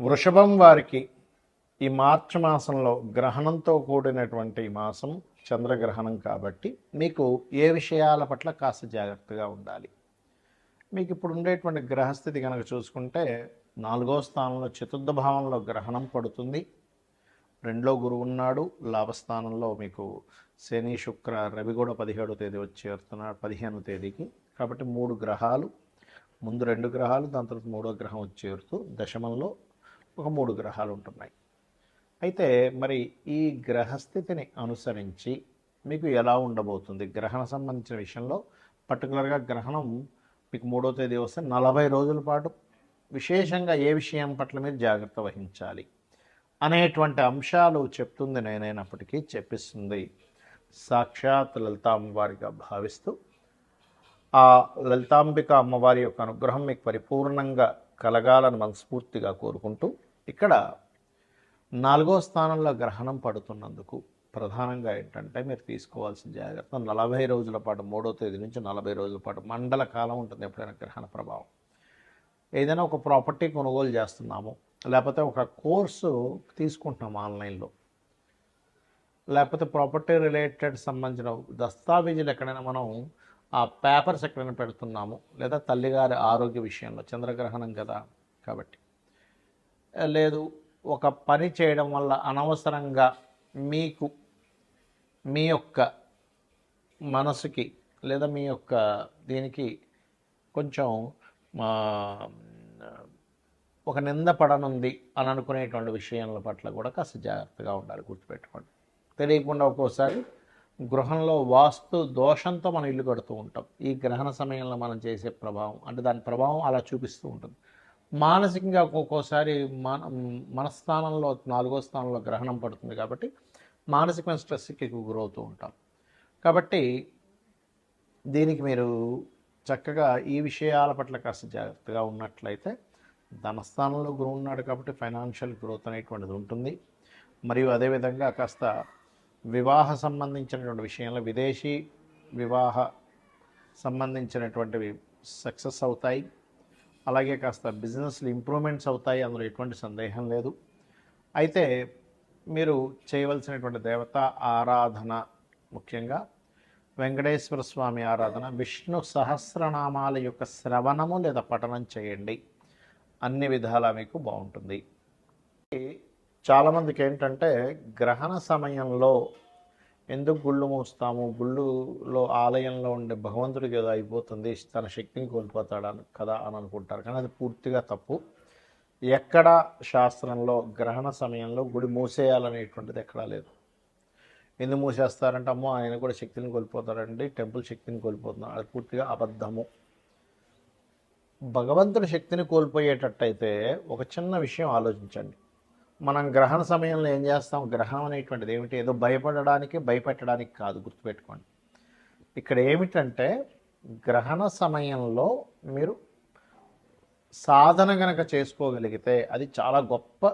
వృషభం వారికి ఈ మార్చి మాసంలో గ్రహణంతో కూడినటువంటి మాసం చంద్రగ్రహణం కాబట్టి మీకు ఏ విషయాల పట్ల కాస్త జాగ్రత్తగా ఉండాలి. మీకు ఇప్పుడు ఉండేటువంటి గ్రహస్థితి కనుక చూసుకుంటే 4వ స్థానంలో చతుర్థ భావంలో గ్రహణం పడుతుంది. 2లో గురువు ఉన్నాడు. లాభస్థానంలో మీకు శని శుక్ర రవి కూడా 17వ తేదీ వచ్చి చేరుతున్నాడు 15వ తేదీకి. కాబట్టి 3 గ్రహాలు, ముందు 2 గ్రహాలు, దాని తర్వాత 3వ గ్రహం వచ్చి చేరుతూ దశమంలో ఒక 3 గ్రహాలు ఉంటున్నాయి. అయితే మరి ఈ గ్రహస్థితిని అనుసరించి మీకు ఎలా ఉండబోతుంది గ్రహణ సంబంధించిన విషయంలో, పర్టికులర్గా గ్రహణం మీకు 3వ తేదీ వస్తే 40 రోజుల పాటు విశేషంగా ఏ విషయం పట్ల మీరు జాగ్రత్త వహించాలి అనేటువంటి అంశాలు చెప్తుంది. నేనైనప్పటికీ చెప్పిస్తుంది సాక్షాత్ లలితా అమ్మవారిగా భావిస్తూ, ఆ లలితాంబిక అమ్మవారి యొక్క అనుగ్రహం మీకు పరిపూర్ణంగా కలగాలని మనస్ఫూర్తిగా కోరుకుంటూ, ఇక్కడ 4వ స్థానంలో గ్రహణం పడుతున్నందుకు ప్రధానంగా ఏంటంటే మీరు తీసుకోవాల్సిన జాగ్రత్త 40 రోజుల పాటు 3వ తేదీ నుంచి 40 రోజుల పాటు మండల కాలం ఉంటుంది. ఎప్పుడైనా గ్రహణ ప్రభావం, ఏదైనా ఒక ప్రాపర్టీ కొనుగోలు చేస్తున్నాము, లేకపోతే ఒక కోర్సు తీసుకుంటున్నాము ఆన్లైన్లో, లేకపోతే ప్రాపర్టీ రిలేటెడ్ సంబంధించిన దస్తావేజీలు ఎక్కడైనా మనం ఆ పేపర్స్ ఎక్కడైనా పెడుతున్నాము, లేదా తల్లిగారి ఆరోగ్య విషయంలో చంద్రగ్రహణం కదా కాబట్టి, లేదు ఒక పని చేయడం వల్ల అనవసరంగా మీకు మీ యొక్క మనసుకి లేదా మీ యొక్క దీనికి కొంచెం ఒక నింద పడనుంది అని అనుకునేటువంటి విషయాల పట్ల కూడా కాస్త జాగ్రత్తగా ఉండాలి. గుర్తుపెట్టుకోండి, తెలియకుండా ఒక్కోసారి గృహంలో వాస్తు దోషంతో మనం ఇల్లు కడుతూ ఉంటాం. ఈ గ్రహణ సమయంలో మనం చేసే ప్రభావం అంటే దాని ప్రభావం అలా చూపిస్తూ ఉంటుంది. మానసికంగా ఒక్కోసారి మనస్థానంలో 4వ స్థానంలో గ్రహణం పడుతుంది కాబట్టి మానసికమైన స్ట్రెస్కి ఎక్కువ గురవుతూ ఉంటాం. కాబట్టి దీనికి మీరు చక్కగా ఈ విషయాల పట్ల కాస్త జాగ్రత్తగా ఉన్నట్లయితే, ధనస్థానంలో గురువు ఉన్నాడు కాబట్టి ఫైనాన్షియల్ గ్రోత్ అనేటువంటిది ఉంటుంది. మరియు అదేవిధంగా కాస్త వివాహ సంబంధించినటువంటి విషయంలో విదేశీ వివాహ సంబంధించినటువంటివి సక్సెస్ అవుతాయి. అలాగే కాస్త బిజినెస్లు ఇంప్రూవ్మెంట్స్ అవుతాయి, అందులో ఎటువంటి సందేహం లేదు. అయితే మీరు చేయవలసినటువంటి దేవత ఆరాధన, ముఖ్యంగా వెంకటేశ్వర స్వామి ఆరాధన, విష్ణు సహస్రనామాల యొక్క శ్రవణము లేదా పఠనం చేయండి. అన్ని విధాలా మీకు బాగుంటుంది. చాలామందికి ఏంటంటే గ్రహణ సమయంలో ఎందుకు గుళ్ళు మూస్తాము, గుళ్ళులో ఆలయంలో ఉండే భగవంతుడికి ఏదో అయిపోతుంది, తన శక్తిని కోల్పోతాడు కదా అని అనుకుంటారు. కానీ అది పూర్తిగా తప్పు. ఎక్కడ శాస్త్రంలో గ్రహణ సమయంలో గుడి మూసేయాలనేటువంటిది ఎక్కడా లేదు. ఎందుకు మూసేస్తారంటే, అమ్మో ఆయన కూడా శక్తిని కోల్పోతారండి, టెంపుల్ శక్తిని కోల్పోతున్నారు, అది పూర్తిగా అబద్ధము. భగవంతుడి శక్తిని కోల్పోయేటట్టయితే ఒక చిన్న విషయం ఆలోచించండి. మనం గ్రహణ సమయంలో ఏం చేస్తాం? గ్రహణం అనేటువంటిది ఏమిటి? ఏదో భయపడడానికి భయపెట్టడానికి కాదు, గుర్తుపెట్టుకోండి. ఇక్కడ ఏమిటంటే గ్రహణ సమయంలో మీరు సాధన గనక చేసుకోగలిగితే అది చాలా గొప్ప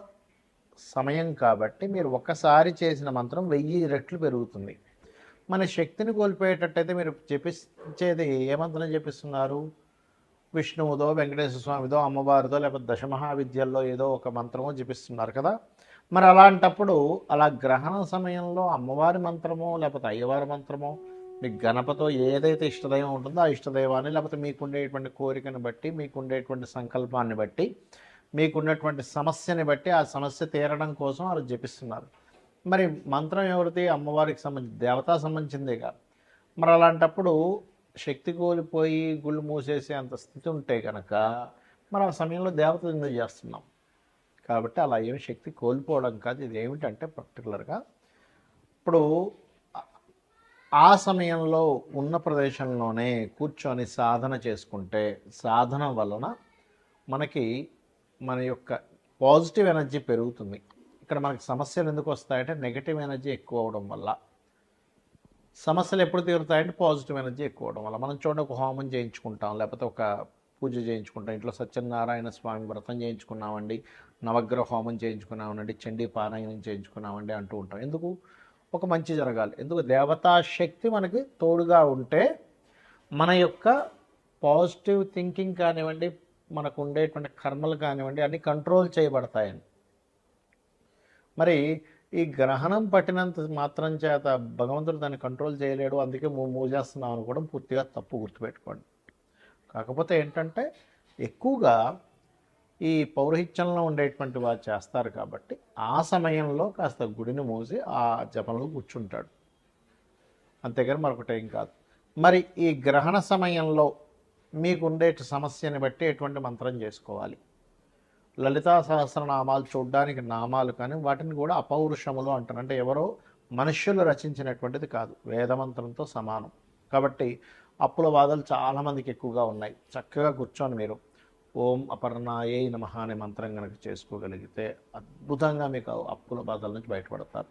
సమయం కాబట్టి మీరు ఒక్కసారి చేసిన మంత్రం 1000 రెట్లు పెరుగుతుంది. మన శక్తిని కోల్పోయేటట్టయితే మీరు జపించేది ఏ మంత్రం జపిస్తున్నారు? విష్ణువుదో, వెంకటేశ్వర స్వామిదో, అమ్మవారిదో, లేకపోతే దశమహావిద్యల్లో ఏదో ఒక మంత్రమో జపిస్తున్నారు కదా. మరి అలాంటప్పుడు అలా గ్రహణ సమయంలో అమ్మవారి మంత్రమో లేకపోతే అయ్యవారి మంత్రమో, మీకు గణపతో ఏదైతే ఇష్టదైవం ఉంటుందో ఆ ఇష్టదైవాన్ని, లేకపోతే మీకుండేటువంటి కోరికను బట్టి, మీకుండేటువంటి సంకల్పాన్ని బట్టి, మీకున్నటువంటి సమస్యని బట్టి ఆ సమస్య తీరడం కోసం వాళ్ళు జపిస్తున్నారు. మరి మంత్రం ఎవరిది? అమ్మవారికి సంబంధించి దేవతా సంబంధించిందే కాదు. మరి అలాంటప్పుడు శక్తి కోల్పోయి గుళ్ళు మూసేసే అంత స్థితి ఉంటే కనుక మరి ఆ సమయంలో దేవతలు ఎందుకు చేస్తున్నాం? కాబట్టి అలా ఏమి శక్తి కోల్పోవడం కాదు. ఇది ఏమిటంటే పర్టికులర్గా ఇప్పుడు ఆ సమయంలో ఉన్న ప్రదేశంలోనే కూర్చొని సాధన చేసుకుంటే, సాధన వలన మనకి మన యొక్క పాజిటివ్ ఎనర్జీ పెరుగుతుంది. ఇక్కడ మనకి సమస్యలు ఎందుకు వస్తాయంటే నెగిటివ్ ఎనర్జీ ఎక్కువ అవడం వల్ల. సమస్యలు ఎప్పుడు తీరుతాయంటే పాజిటివ్ ఎనర్జీ ఎక్కువ అవడం వల్ల. మనం చూడండి, ఒక హోమం చేయించుకుంటాం, లేకపోతే ఒక పూజ చేయించుకుంటాం, ఇంట్లో సత్యనారాయణ స్వామి వ్రతం చేయించుకున్నామండి, నవగ్రహ హోమం చేయించుకున్నామండి, చండీ పారాయణం చేయించుకున్నామండి అంటూ ఉంటాం. ఎందుకు? ఒక మంచి జరగాలి. ఎందుకు? దేవతా శక్తి మనకి తోడుగా ఉంటే మన యొక్క పాజిటివ్ థింకింగ్ కానివ్వండి, మనకు ఉండేటువంటి కర్మలు కానివ్వండి అన్నీ కంట్రోల్ చేయబడతాయని. మరి ఈ గ్రహణం పట్టినంత మాత్రం చేత భగవంతుడు దాన్ని కంట్రోల్ చేయలేడు, అందుకే మూజేస్తున్నాం అనుకోవడం పూర్తిగా తప్పు, గుర్తుపెట్టుకోండి. కాకపోతే ఏంటంటే ఎక్కువగా ఈ పౌరహిత్యంలో ఉండేటువంటి వారు చేస్తారు కాబట్టి ఆ సమయంలో కాస్త గుడిని మూసి ఆ జపంలో కూర్చుంటాడు, అంతేగాని మరొకటి ఏం కాదు. మరి ఈ గ్రహణ సమయంలో మీకు ఉండే సమస్యని బట్టి ఎటువంటి మంత్రం చేసుకోవాలి? లలితా సహస్రనామాలు చూడడానికి నామాలు, కానీ వాటిని కూడా అపౌరుషములు అంటారు. అంటే ఎవరో మనుష్యులు రచించినటువంటిది కాదు, వేదమంత్రంతో సమానం. కాబట్టి అప్పుల బాధలు చాలామందికి ఎక్కువగా ఉన్నాయి. చక్కగా కూర్చొని మీరు ఓం అపర్ణాయే నమః అనే మంత్రం కనుక చేసుకోగలిగితే అద్భుతంగా మీకు అప్పుల బాధల నుంచి బయటపడతారు.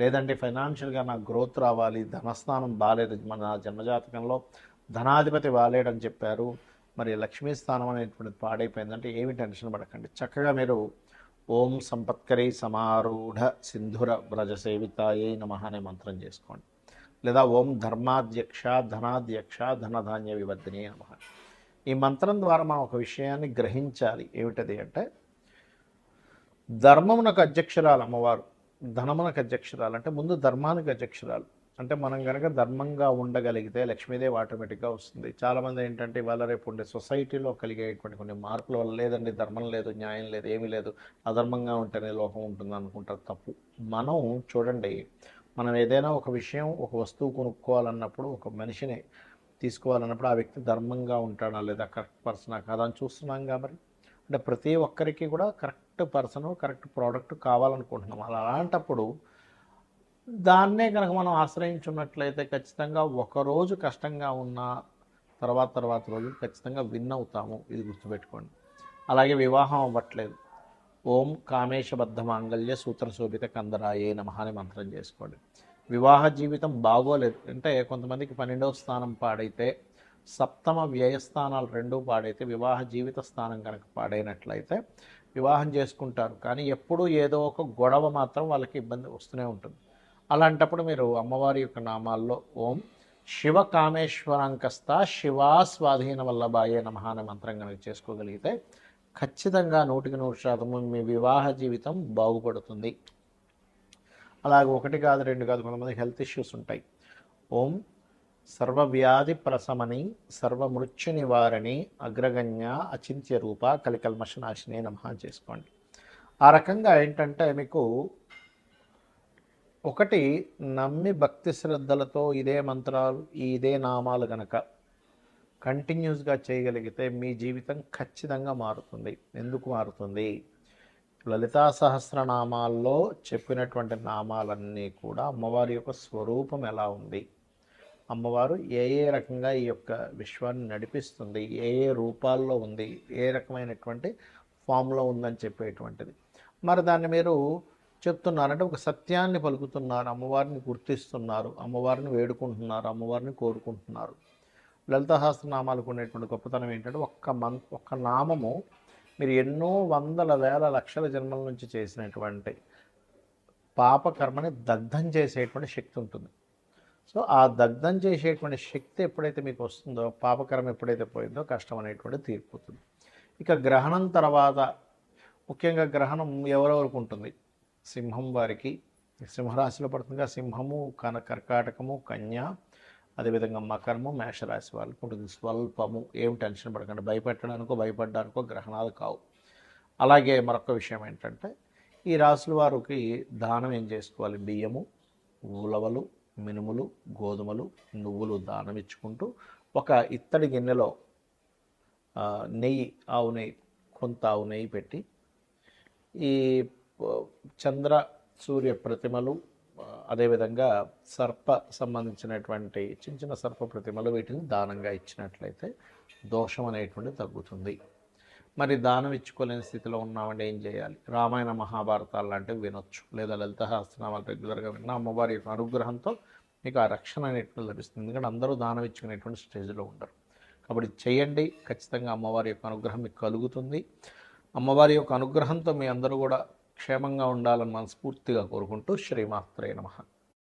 లేదంటే ఫైనాన్షియల్గా నాకు గ్రోత్ రావాలి, ధనస్థానం బాగాలేదు, మన జన్మజాతకంలో ధనాధిపతి బాలేడని చెప్పారు, మరి లక్ష్మీ స్థానం అనేటువంటిది పాడైపోయిందంటే ఏమి టెన్షన్ పడకండి. చక్కగా మీరు ఓం సంపత్కరీ సమారూఢ సింధుర వ్రజ సేవితాయే నమః అనే మంత్రం చేసుకోండి. లేదా ఓం ధర్మాధ్యక్ష ధనాధ్యక్ష ధనధాన్య వివర్ధిని నమః. ఈ మంత్రం ద్వారా మనం ఒక విషయాన్ని గ్రహించాలి. ఏమిటది అంటే, ధర్మమునకు అధ్యక్షురాలు అమ్మవారు, ధనమునకు అధ్యక్షురాలు. అంటే ముందు ధర్మానికి అధ్యక్షురాలు. అంటే మనం కనుక ధర్మంగా ఉండగలిగితే లక్ష్మీదేవి ఆటోమేటిక్గా వస్తుంది. చాలామంది ఏంటంటే ఇవాళ రేపు ఉండే సొసైటీలో కలిగేటువంటి కొన్ని మార్పుల వల్ల లేదండి ధర్మం లేదు, న్యాయం లేదు, ఏమీ లేదు, అధర్మంగా ఉంటేనే లోకం ఉంటుంది అనుకుంటారు. తప్పు. మనం చూడండి, మనం ఏదైనా ఒక విషయం, ఒక వస్తువు కొనుక్కోవాలన్నప్పుడు, ఒక మనిషిని తీసుకోవాలన్నప్పుడు ఆ వ్యక్తి ధర్మంగా ఉంటాడా లేదా, కరెక్ట్ పర్సనా కాదా అని చూస్తున్నాం కాబట్టి. అంటే ప్రతి ఒక్కరికి కూడా కరెక్ట్ పర్సను, కరెక్ట్ ప్రోడక్ట్ కావాలనుకుంటున్నాం. అలాంటప్పుడు దాన్నే కనుక మనం ఆశ్రయించున్నట్లయితే ఖచ్చితంగా ఒకరోజు కష్టంగా ఉన్న తర్వాత రోజు ఖచ్చితంగా విన్ అవుతాము. ఇది గుర్తుపెట్టుకోండి. అలాగే వివాహం అవ్వట్లేదు, ఓం కామేశబద్ధ మాంగళ్య సూత్రశోభిత కందరాయే నమః అనే మంత్రం చేసుకోండి. వివాహ జీవితం బాగోలేదు అంటే కొంతమందికి 12వ స్థానం పాడైతే, సప్తమ వ్యయస్థానాలు రెండూ పాడైతే, వివాహ జీవిత స్థానం కనుక పాడైనట్లయితే వివాహం చేసుకుంటారు, కానీ ఎప్పుడూ ఏదో ఒక గొడవ మాత్రం వాళ్ళకి ఇబ్బంది వస్తూనే ఉంటుంది. అలాంటప్పుడు మీరు అమ్మవారి యొక్క నామాల్లో ఓం శివ కామేశ్వరాంకస్త శివా స్వాధీన వల్లభాయే నమః అనే మంత్రం కనుక చేసుకోగలిగితే ఖచ్చితంగా 100% మీ వివాహ జీవితం బాగుపడుతుంది. అలాగే ఒకటి కాదు, రెండు కాదు, కొంతమంది హెల్త్ ఇష్యూస్ ఉంటాయి. ఓం సర్వవ్యాధి ప్రశమని సర్వమృత్యు నివారణి అగ్రగణ్య అచింత్య రూప కలికల్మషనాశిని నమః చేసుకోండి. ఆ రకంగా ఏంటంటే మీకు ఒకటి నమ్మి భక్తి శ్రద్ధలతో ఇదే మంత్రాలు, ఇదే నామాలు గనక కంటిన్యూస్గా చేయగలిగితే మీ జీవితం ఖచ్చితంగా మారుతుంది. ఎందుకు మారుతుంది? లలితా సహస్రనామాల్లో చెప్పినటువంటి నామాలన్నీ కూడా అమ్మవారి యొక్క స్వరూపం ఎలా ఉంది, అమ్మవారు ఏ రకంగా ఈ యొక్క విశ్వాన్ని నడిపిస్తుంది, ఏ రూపాల్లో ఉంది, ఏ రకమైనటువంటి ఫామ్లో ఉందని చెప్పేటువంటిది. మరి దాన్ని మీరు చెప్తున్నారంటే ఒక సత్యాన్ని పలుకుతున్నారు, అమ్మవారిని గుర్తిస్తున్నారు, అమ్మవారిని వేడుకుంటున్నారు, అమ్మవారిని కోరుకుంటున్నారు. లలితా సహస్రనామాలకు ఉండేటువంటి గొప్పతనం ఏంటంటే ఒక్క నామము మీరు ఎన్నో వందల వేల లక్షల జన్మల నుంచి చేసినటువంటి పాపకర్మని దగ్ధం చేసేటువంటి శక్తి ఉంటుంది. సో ఆ దగ్ధం చేసేటువంటి శక్తి ఎప్పుడైతే మీకు వస్తుందో, పాపకర్మ ఎప్పుడైతే పోయిందో కష్టం అనేటువంటిది తీరిపోతుంది. ఇక గ్రహణం తర్వాత ముఖ్యంగా గ్రహణం ఎవరెవరికి ఉంటుంది? సింహం వారికి సింహరాశిలో పడుతుందిగా, సింహము, కర్కాటకము, కన్య, అదేవిధంగా మకరము, మేషరాశి వాళ్ళకి ఉంటుంది. స్వల్పము, ఏం టెన్షన్ పడకండి, భయపడ్డానికో గ్రహణాలు కావు. అలాగే మరొక విషయం ఏంటంటే ఈ రాశుల వారికి దానం ఏం చేసుకోవాలి? బియ్యము, ఉలవలు, మినుములు, గోధుమలు, నువ్వులు దానం ఇచ్చుకుంటూ ఒక ఇత్తడి గిన్నెలో నెయ్యి, ఆవు నెయ్యి, కొంత ఆవు నెయ్యి పెట్టి ఈ చంద్ర సూర్య ప్రతిమలు, అదేవిధంగా సర్ప సంబంధించినటువంటి చిన్న సర్ప ప్రతిమలు, వీటిని దానంగా ఇచ్చినట్లయితే దోషం అనేటువంటి తగ్గుతుంది. మరి దానం ఇచ్చుకోలేని స్థితిలో ఉన్నామంటే ఏం చేయాలి? రామాయణ మహాభారతాలు లాంటివి వినొచ్చు, లేదా లలిత సహస్రనామాలు రెగ్యులర్గా విన్న అమ్మవారి యొక్క అనుగ్రహంతో మీకు ఆ రక్షణ అనేటువంటి లభిస్తుంది. ఎందుకంటే అందరూ దానం ఇచ్చుకునేటువంటి స్టేజ్లో ఉండరు. కాబట్టి చేయండి, ఖచ్చితంగా అమ్మవారి యొక్క అనుగ్రహం మీకు కలుగుతుంది. అమ్మవారి యొక్క అనుగ్రహంతో మీ అందరూ కూడా క్షేమంగా ఉండాలని మనస్ఫూర్తిగా కోరుకుంటూ శ్రీమాత్రే నమః.